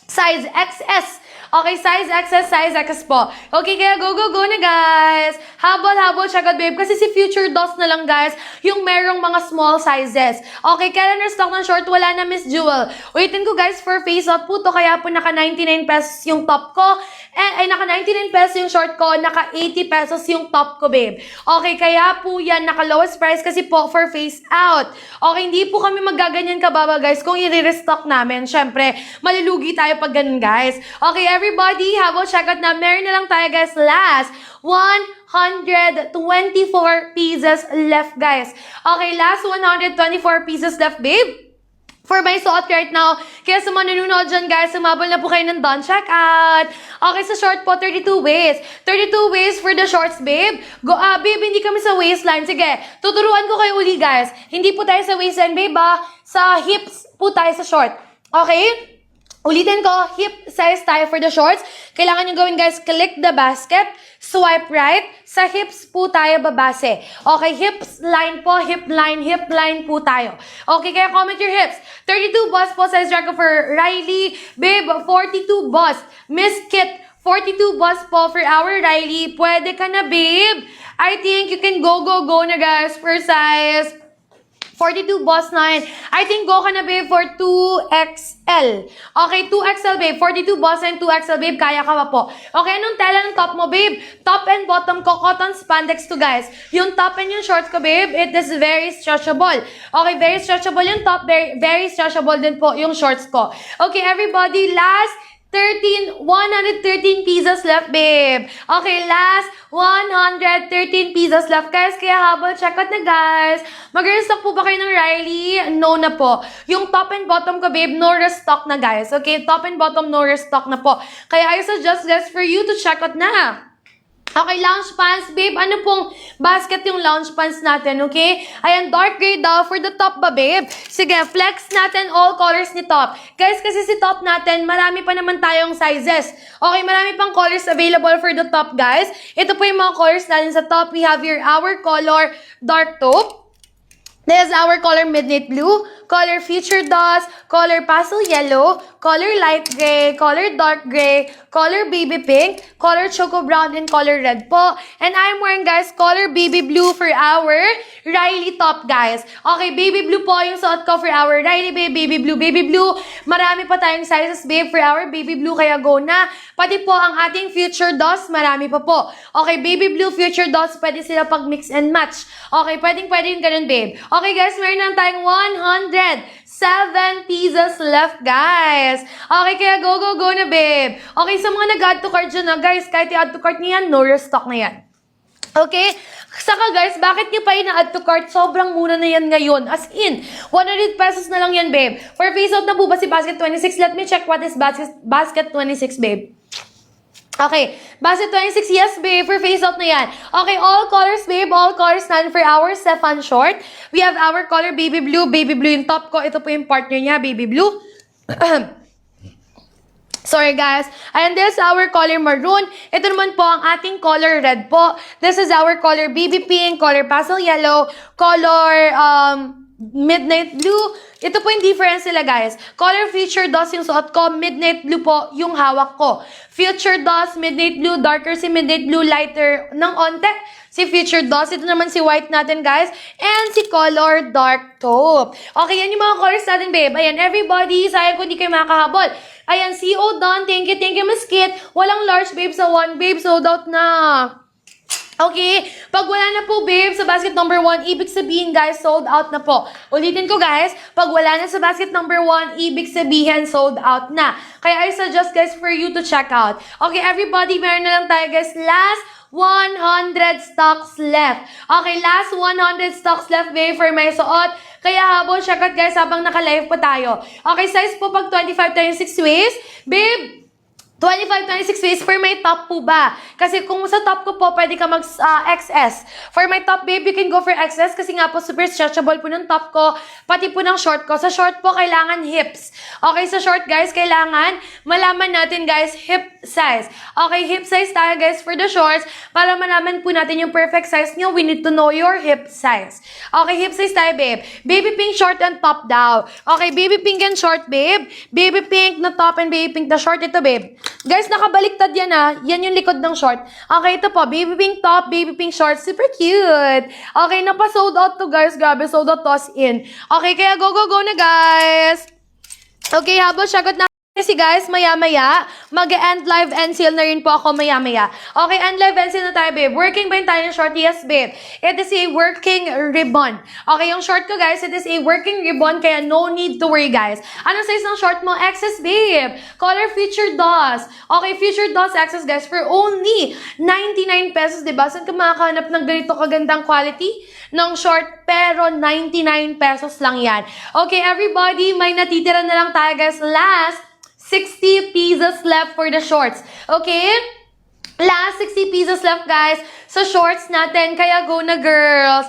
Size XS. Okay, size XS, size XS po. Okay, kaya go na guys. Habol, check out babe. Kasi si Future Dolls na lang guys, yung merong mga small sizes. Okay, kaya na stock ng short, wala na Miss Jewel. Ulitin ko guys, for face out po to, kaya po naka 99 pesos yung top ko. Ay, naka 99 pesos yung short ko, naka 80 pesos yung top ko babe. Okay, kaya po yan, naka lowest price kasi po for face out. Okay, hindi po kami magaganyan kababa guys kung i-restock namin. Syempre, malulugi tayo pag ganun guys. Okay, everybody, habang check out na, meron na lang tayo guys last 124 pieces left guys. Okay, last 124 pieces left babe. For my suot right now, kaya sa mga nanonood dyan guys, sumabol na po kayo ng done check out. Okay, sa short po, 32 waist. 32 waist for the shorts, babe. Go, babe, hindi kami sa waistline. Sige, tuturuan ko kayo uli guys. Hindi po tayo sa waistline, babe Sa hips po tayo sa short. Okay? Ulitin ko, hip size tayo for the shorts. Kailangan nyo gawin guys, click the basket, swipe right, sa hips po tayo babase. Okay, hips line po, hip line po tayo. Okay, kaya comment your hips. 32 boss po, size tracker for Riley. Babe, 42 boss. Miss Kit, 42 boss po for our Riley. Pwede ka na, babe. I think you can go na guys for size 42 boss 9. I think go ka na babe for 2XL. Okay, 2XL babe. 42 boss and 2XL babe. Kaya ka pa po. Okay, anong tela ng top mo babe? Top and bottom ko, cotton spandex to guys. Yung top and yung shorts ko babe, it is very stretchable. Okay, very stretchable yung top. Very stretchable din po yung shorts ko. Okay, everybody, last 113 pieces left, babe. Okay, last 113 pieces left, guys. Kaya habang check out na, guys. Mag-restock po ba kayo ng Riley? No na po. Yung top and bottom ko, babe, no restock na, guys. Okay, top and bottom, no restock na po. Kaya I suggest, guys, for you to check out na. Okay, lounge pants, babe. Ano pong basket yung lounge pants natin, okay? Ayan, dark gray daw for the top ba, babe? Sige, flex natin all colors ni top. Guys, kasi si top natin, marami pa naman tayong sizes. Okay, marami pang colors available for the top, guys. Ito po yung mga colors natin sa top. We have here our color dark taupe. This is our color midnight blue, color future dust, color pastel yellow, color light gray, color dark gray, color baby pink, color choco brown, and color red po. And I'm wearing, guys, color baby blue for our Riley top, guys. Okay, baby blue po yung suot ko for our Riley, babe. Baby blue, baby blue. Marami pa tayong sizes, babe, for our baby blue, kaya go na. Pati po ang ating future dust, marami pa po. Okay, baby blue, future dust, pwede sila pag mix and match. Okay, pwede yung ganun, babe. Okay, guys, meron na tayong 107 pieces left, guys. Okay, kaya go na, babe. Okay, sa mga nag-add to cart dyan na, guys, kahit i-add to cart niyan, no restock na yan. Okay? Saka guys, bakit niyo pa ina-add to cart? Sobrang mura na yan ngayon. As in, 100 pesos na lang yan, babe. For face out na po ba si Basket 26? Let me check what is Basket 26, babe. Okay, Basket 26, yes, babe, for face out na yan. Okay, all colors, babe, all colors na for our Stefan short. We have our color baby blue yung top ko. Ito po yung partner niya, baby blue. Sorry guys. And this is our color maroon. Ito naman po ang ating color red po. This is our color baby pink, color pastel yellow, color midnight blue. Ito po yung difference nila, guys. Color Future Dust yung suot ko. Midnight blue po yung hawak ko. Future Dust, midnight blue, darker si midnight blue, lighter ng onte si Future Dust. Ito naman si white natin, guys. And si color dark taupe. Okay, yan yung mga colors natin, babe. Ayan, everybody. Sayang kung hindi kayo makahabol. Ayan, CO done. Thank you, Miss Kit. Walang large, babe, sa one, babe. Sold out na. Okay, pag wala na po, babe, sa basket number 1, ibig sabihin, guys, sold out na po. Ulitin ko, guys, pag wala na sa basket number 1, ibig sabihin, sold out na. Kaya I suggest, guys, for you to check out. Okay, everybody, meron na lang tayo, guys, last 100 stocks left. Okay, last 100 stocks left, babe, for my suot. Kaya habang check out, guys, habang naka-live pa tayo. Okay, size po pag 25 tayo 6 waist. Babe, 25-26 waist for my top po ba? Kasi kung sa top ko po, pwede ka mag-XS. For my top, babe, you can go for XS kasi nga po super stretchable po ng top ko, pati po ng short ko. Sa short po, kailangan hips. Okay, sa short, guys, kailangan malaman natin, guys, hip size. Okay, hip size tayo, guys, for the shorts. Para malaman po natin yung perfect size nyo, we need to know your hip size. Okay, hip size tayo, babe. Baby pink short and top daw. Okay, baby pink and short, babe. Baby pink na top and baby pink na short. Ito, babe. Guys, nakabaliktad yan Yan yung likod ng short. Okay, ito po. Baby pink top, baby pink short. Super cute. Okay, napa-sold out to, guys. Grabe, sold out toss in. Okay, kaya go, go, go na, guys. Okay, habang sagot na kasi guys, maya-maya, mag-end live and sale na rin po ako maya-maya. Okay, end live and sale na tayo, babe. Working ba yung tayo ng short? Yes, babe. It is a working ribbon. Okay, yung short ko, guys, it is a working ribbon, kaya no need to worry, guys. Anong size ng short mo? XS, babe. Color featured DOS. Okay, featured DOS XS, guys, for only 99 pesos, diba? Saan ka makakahanap ng ganito kagandang quality ng short? Pero 99 pesos lang yan. Okay, everybody, may natitira na lang tayo, guys. Last 60 pieces left for the shorts. Okay? Last 60 pieces left, guys, sa shorts natin. Kaya go na, girls.